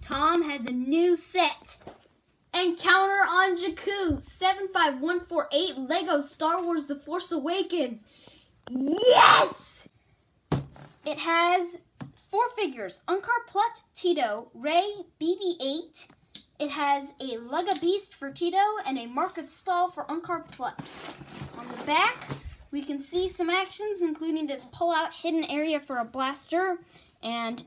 Tom has a new set. Encounter on Jakku, 75148, Lego Star Wars The Force Awakens. Yes! It has 4 figures, Unkar Plutt, Tito, Rey, BB-8. It has a Lega Beast for Tito and a Market Stall for Unkar Plutt. On the back, we can see some actions, including this pull-out hidden area for a blaster, and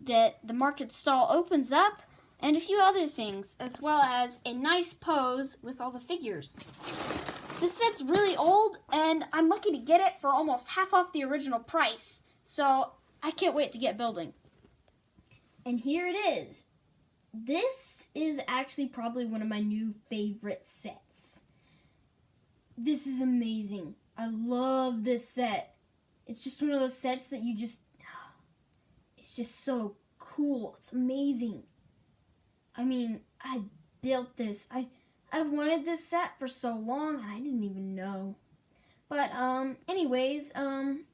that the Market Stall opens up, and a few other things, as well as a nice pose with all the figures. This set's really old, and I'm lucky to get it for almost half off the original price, so I can't wait to get building. And here it is. This is actually probably one of my new favorite sets. This is amazing. I love this set. It's just one of those sets that it's just so cool. It's amazing. I mean, I built this. I've wanted this set for so long, and I didn't even know. But anyways,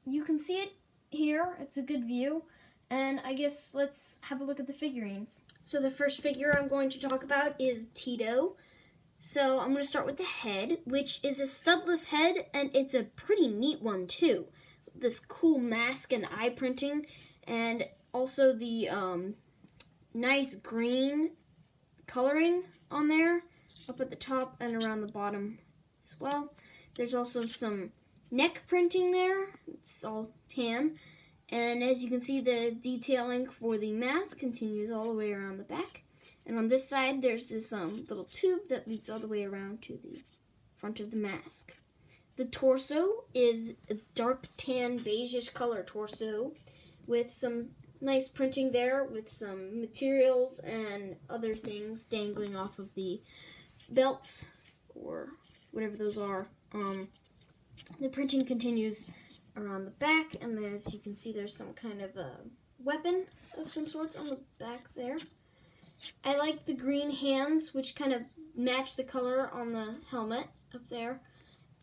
you can see it here. It's a good view. And I guess let's have a look at the figurines. So the first figure I'm going to talk about is Tito. So I'm going to start with the head, which is a studless head, and it's a pretty neat one too. This cool mask and eye printing, and also the nice green coloring on there, up at the top and around the bottom as well. There's also some neck printing there. It's all tan. And as you can see, the detailing for the mask continues all the way around the back. And on this side, there's this little tube that leads all the way around to the front of the mask. The torso is a dark tan beigeish color torso with some nice printing there with some materials and other things dangling off of the belts or whatever those are. The printing continues around the back, and as you can see, there's some kind of a weapon of some sorts on the back there. I like the green hands, which kind of match the color on the helmet up there,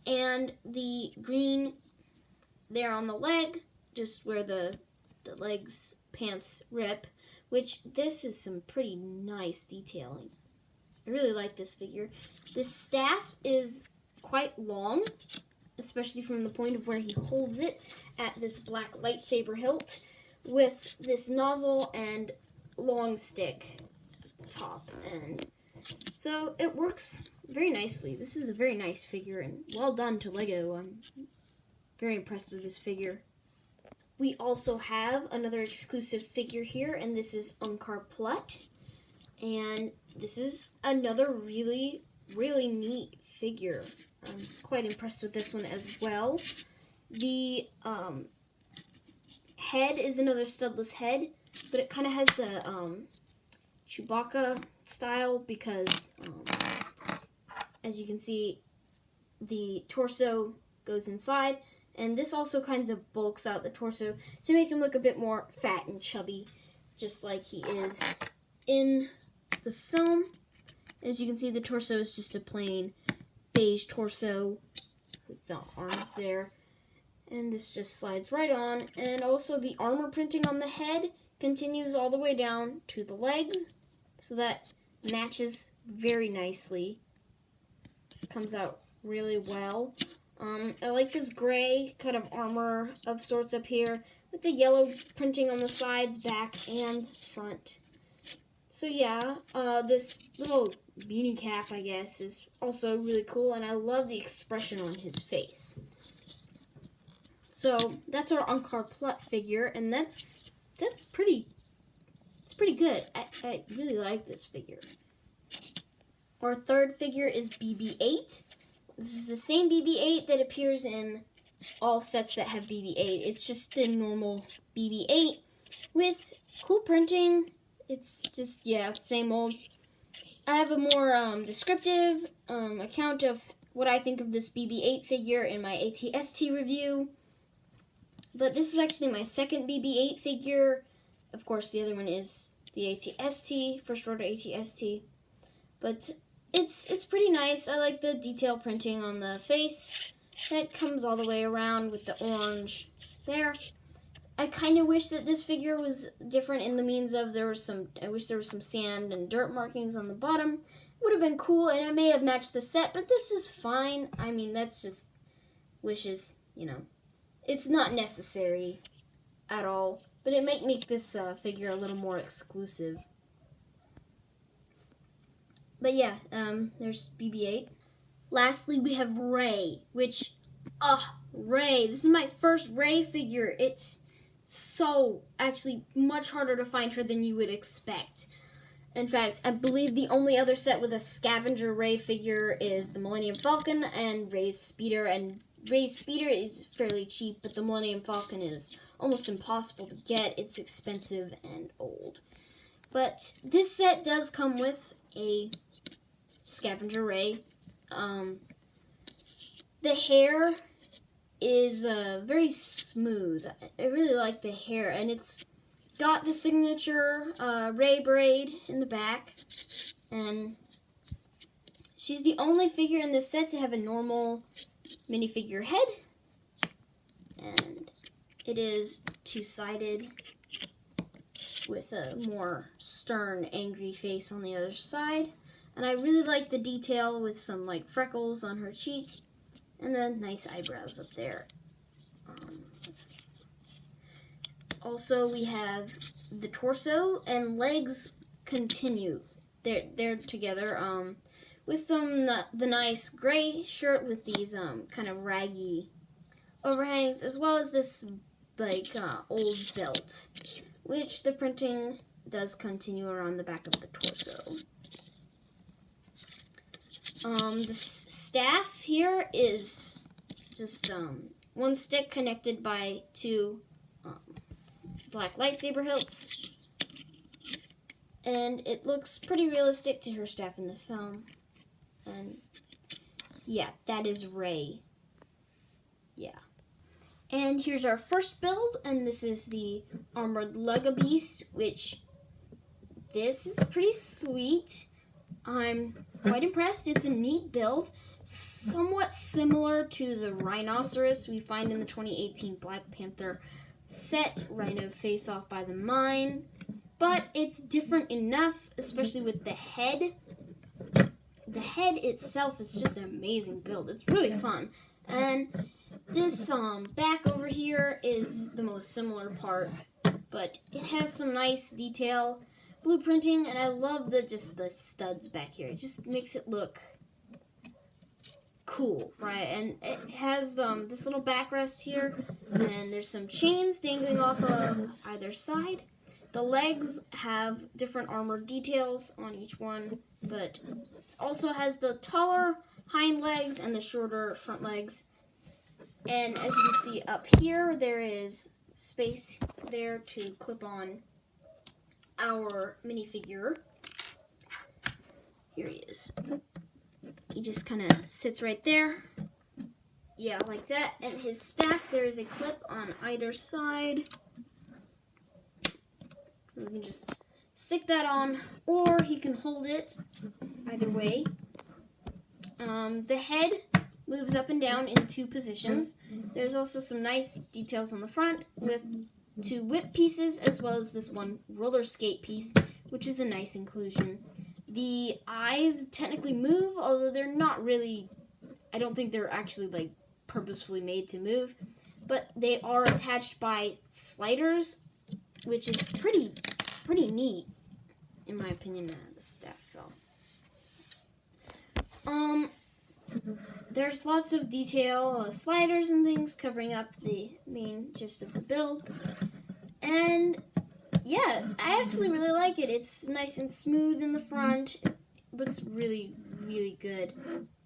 and the green there on the leg, just where the legs pants rip, which this is some pretty nice detailing. I really like this figure. This staff is quite long, especially from the point of where he holds it at this black lightsaber hilt with this nozzle and long stick at the top. And so it works very nicely. This is a very nice figure, and well done to Lego. I'm very impressed with this figure. We also have another exclusive figure here, and this is Unkar Plutt. And this is another really, really neat figure. I'm quite impressed with this one as well. The head is another studless head, but it kind of has the Chewbacca style because, as you can see, the torso goes inside, and this also kind of bulks out the torso to make him look a bit more fat and chubby, just like he is in the film. As you can see, the torso is just a plain beige torso with the arms there, and this just slides right on. And also the armor printing on the head continues all the way down to the legs, so that matches very nicely. It comes out really well. I like this gray kind of armor of sorts up here with the yellow printing on the sides, back, and front. So yeah, this little beanie cap, I guess, is also really cool, and I love the expression on his face. So that's our Unkar Plutt figure, and that's pretty good. I really like this figure. Our third figure is BB-8. This is the same BB-8 that appears in all sets that have BB-8. It's just the normal BB-8 with cool printing. It's just, yeah, same old. I have a more descriptive account of what I think of this BB-8 figure in my ATST review. But this is actually my second BB-8 figure. Of course, the other one is the ATST, First Order ATST. But it's pretty nice. I like the detail printing on the face. That comes all the way around with the orange there. I kind of wish that this figure was different in the means of I wish there was some sand and dirt markings on the bottom. Would have been cool, and it may have matched the set, but this is fine. I mean, that's just wishes, you know. It's not necessary at all, but it might make this figure a little more exclusive. But yeah, there's BB-8. Lastly, we have Rey, which, Rey. This is my first Rey figure. It's so actually much harder to find her than you would expect. In fact, I believe the only other set with a scavenger Rey figure is the Millennium Falcon and Rey's Speeder. And Rey's Speeder is fairly cheap, but the Millennium Falcon is almost impossible to get. It's expensive and old. But this set does come with a scavenger Rey. The hair is very smooth. I really like the hair, and it's got the signature Rey braid in the back, and she's the only figure in this set to have a normal minifigure head, and it is two-sided with a more stern, angry face on the other side. And I really like the detail with some like freckles on her cheek and then nice eyebrows up there. Also, we have the torso and legs continue. They're together with the nice gray shirt with these kind of raggy overhangs, as well as this like old belt, which the printing does continue around the back of the torso. The staff here is just one stick connected by two black lightsaber hilts, and it looks pretty realistic to her staff in the film. And yeah, that is Rey. Yeah. And here's our first build, and this is the Armored Lego Beast, which this is pretty sweet. I'm quite impressed. It's a neat build, somewhat similar to the rhinoceros we find in the 2018 Black Panther set, Rhino Face Off by the Mine, but it's different enough, especially with the head. The head itself is just an amazing build. It's really fun. And this back over here is the most similar part, but it has some nice detail, blueprinting, and I love just the studs back here. It just makes it look cool, right? And it has this little backrest here, and there's some chains dangling off of either side. The legs have different armor details on each one, but it also has the taller hind legs and the shorter front legs. And as you can see up here, there is space there to clip on our minifigure. Here he is. He just kind of sits right there. Yeah, like that. And his staff, there is a clip on either side. We can just stick that on, or he can hold it either way. The head moves up and down in two positions. There's also some nice details on the front with two whip pieces, as well as this one roller skate piece, which is a nice inclusion. The eyes technically move, although they're not really, I don't think they're actually like purposefully made to move, but they are attached by sliders, which is pretty neat, in my opinion. The staff fell. There's lots of detail, sliders and things covering up the main gist of the build. And yeah, I actually really like it. It's nice and smooth in the front. It looks really, really good.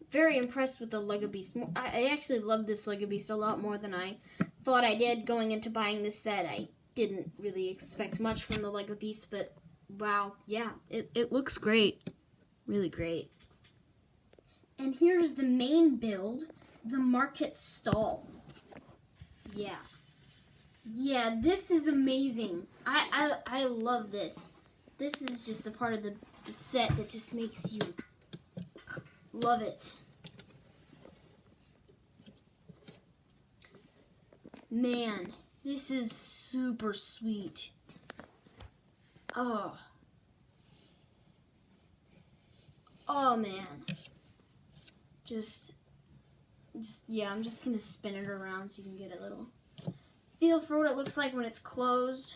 Very impressed with the Lego Beast. I actually love this Lego Beast a lot more than I thought I did going into buying this set. I didn't really expect much from the Lego Beast, but wow, yeah, it looks great. Really great. And here's the main build, the Market Stall. Yeah. Yeah, this is amazing. I love this. This is just the part of the set that just makes you love it. Man, This is super sweet. Oh. Oh man. Yeah, I'm just gonna spin it around so you can get a little feel for what it looks like when it's closed.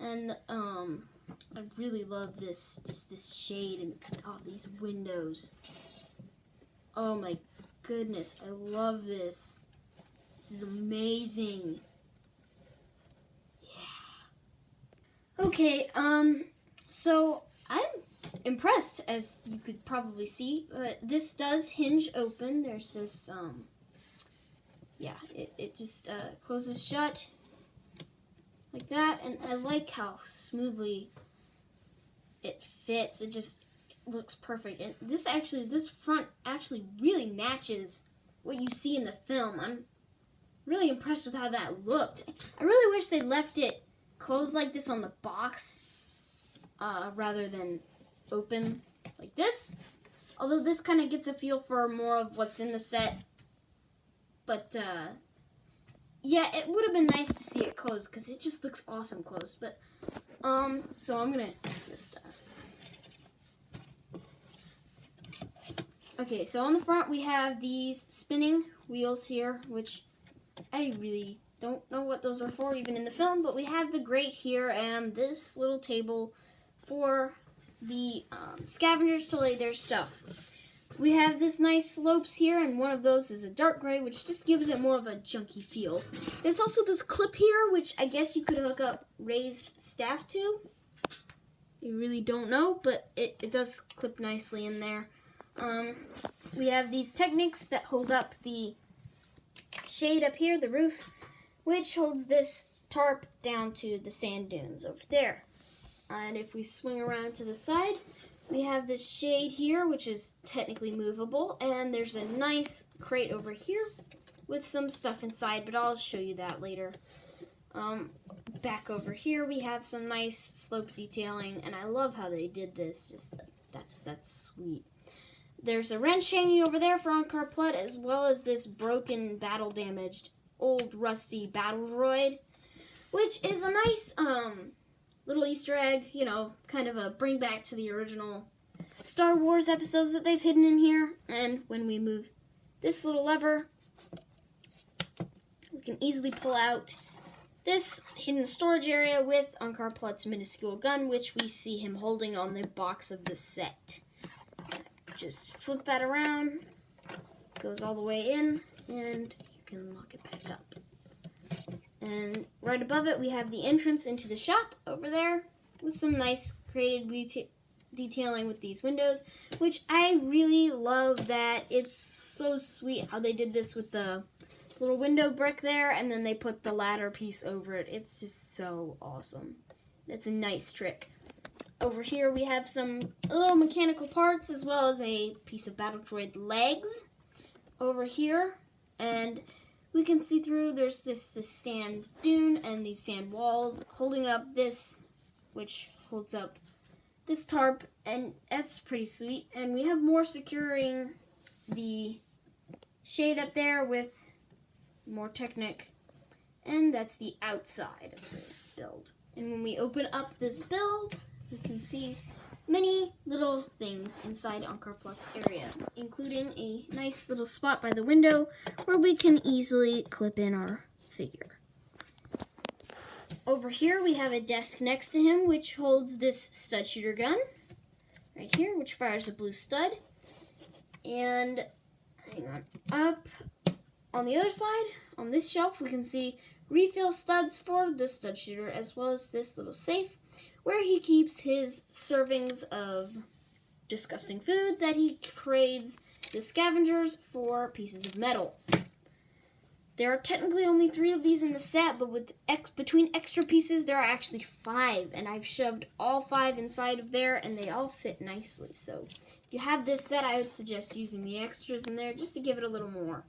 And I really love this, just this shade and these windows. Oh my goodness, I love this. This is amazing. Yeah. Okay, so I'm impressed, as you could probably see. This does hinge open. There's this, yeah, it just closes shut like that, and I like how smoothly it fits. It just looks perfect. And this front actually really matches what you see in the film. I'm really impressed with how that looked. I really wish they left it closed like this on the box rather than open like this. Although this kind of gets a feel for more of what's in the set. But yeah, it would have been nice to see it closed because it just looks awesome closed. But so I'm gonna just okay. So on the front we have these spinning wheels here, which I really don't know what those are for, even in the film. But we have the grate here and this little table for the scavengers to lay their stuff. We have this nice slopes here, and one of those is a dark gray, which just gives it more of a junky feel. There's also this clip here, which I guess you could hook up Ray's staff to. You really don't know, but it does clip nicely in there. We have these Technics that hold up the shade up here, the roof, which holds this tarp down to the sand dunes over there. And if we swing around to the side, we have this shade here, which is technically movable, and there's a nice crate over here with some stuff inside, but I'll show you that later. Back over here, we have some nice slope detailing, and I love how they did this. Just that's sweet. There's a wrench hanging over there for on-car plot, as well as this broken, battle-damaged, old, rusty battle droid, which is a nice little Easter egg, you know, kind of a bring back to the original Star Wars episodes that they've hidden in here. And when we move this little lever, we can easily pull out this hidden storage area with Ankar Plutt's minuscule gun, which we see him holding on the box of the set. Just flip that around, goes all the way in, and you can lock it back up. And right above it, we have the entrance into the shop over there with some nice created detailing with these windows, which I really love that. It's so sweet how they did this with the little window brick there, and then they put the ladder piece over it. It's just so awesome. It's a nice trick. Over here, we have some little mechanical parts, as well as a piece of battle droid legs over here, and we can see through. There's this sand dune and these sand walls holding up this, which holds up this tarp, and that's pretty sweet. And we have more securing the shade up there with more Technic, and that's the outside of the build. And when we open up this build, we can see many little things inside Ankar Plutt's area, including a nice little spot by the window where we can easily clip in our figure. Over here we have a desk next to him, which holds this stud shooter gun right here, which fires a blue stud. And hang on, up on the other side, on this shelf, we can see refill studs for the stud shooter, as well as this little safe where he keeps his servings of disgusting food that he trades the scavengers for pieces of metal. There are technically only 3 of these in the set, but with between extra pieces, there are actually 5, and I've shoved all 5 inside of there, and they all fit nicely. So if you have this set, I would suggest using the extras in there just to give it a little more.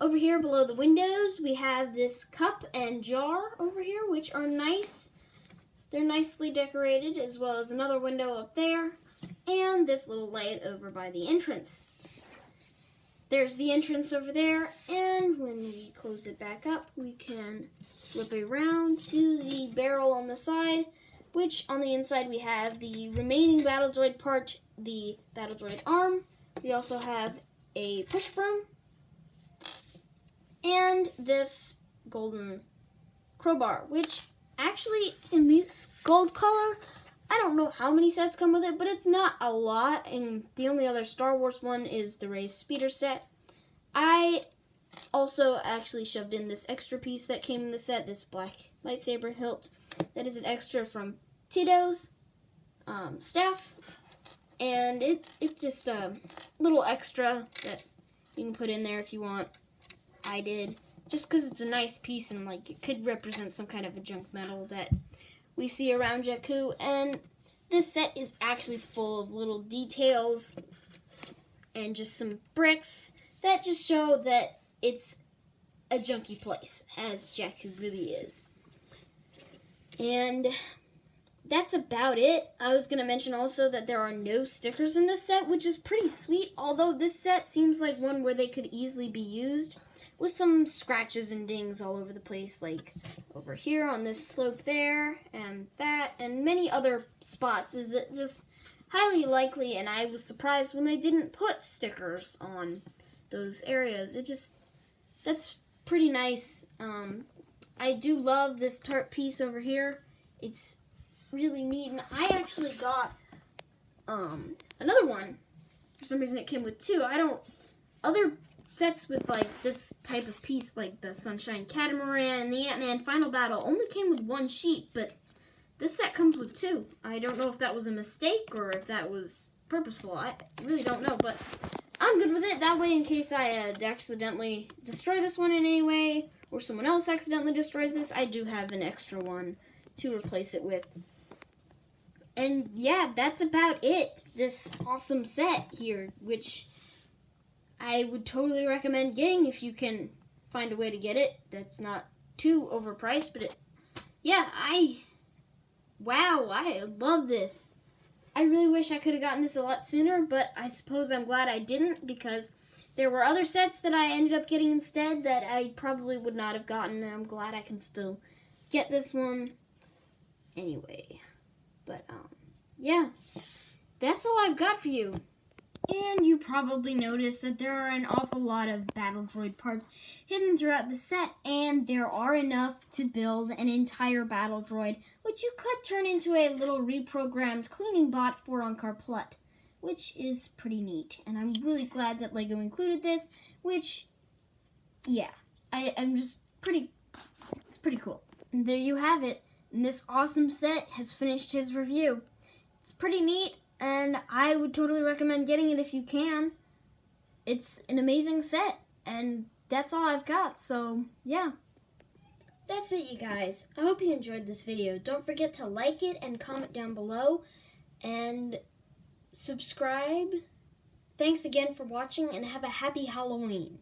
Over here below the windows, we have this cup and jar over here, which are nice. They're nicely decorated, as well as another window up there, and this little light over by the entrance. there's the entrance over there, and when we close it back up, we can flip it around to the barrel on the side, which on the inside we have the remaining battle droid part, the battle droid arm. We also have a push broom, and this golden crowbar, which actually in this gold color, I don't know how many sets come with it, but it's not a lot, and the only other Star Wars one is the Rey's speeder set. I also actually shoved in this extra piece that came in the set, this black lightsaber hilt. That is an extra from Tito's staff, and it's just a little extra that you can put in there if you want. I did, just because it's a nice piece and like it could represent some kind of a junk metal that we see around Jakku, and this set is actually full of little details and just some bricks that just show that it's a junky place, as Jakku really is. And that's about it. I was going to mention also that there are no stickers in this set, which is pretty sweet, although this set seems like one where they could easily be used, with some scratches and dings all over the place, like over here on this slope there, and that, and many other spots. Is it just highly likely, and I was surprised when they didn't put stickers on those areas. That's pretty nice. I do love this tarp piece over here. It's really neat, and I actually got another one. For some reason it came with two. Other sets with like this type of piece, like the Sunshine Catamaran and the Ant-Man Final Battle, only came with one sheet, but this set comes with two. I don't know if that was a mistake or if that was purposeful. I really don't know, but I'm good with it. That way, in case I accidentally destroy this one in any way, or someone else accidentally destroys this, I do have an extra one to replace it with. And yeah, that's about it. This awesome set here, which I would totally recommend getting if you can find a way to get it that's not too overpriced. But I love this. I really wish I could have gotten this a lot sooner, but I suppose I'm glad I didn't, because there were other sets that I ended up getting instead that I probably would not have gotten, and I'm glad I can still get this one anyway. But yeah, that's all I've got for you. And you probably noticed that there are an awful lot of battle droid parts hidden throughout the set, and there are enough to build an entire battle droid, which you could turn into a little reprogrammed cleaning bot for Unkar Plutt, which is pretty neat. And I'm really glad that LEGO included this, which, yeah, it's pretty cool. And there you have it. And this awesome set has finished his review. It's pretty neat. And I would totally recommend getting it if you can. It's an amazing set, and that's all I've got, so yeah. That's it, you guys. I hope you enjoyed this video. Don't forget to like it and comment down below, and subscribe. Thanks again for watching, and have a happy Halloween.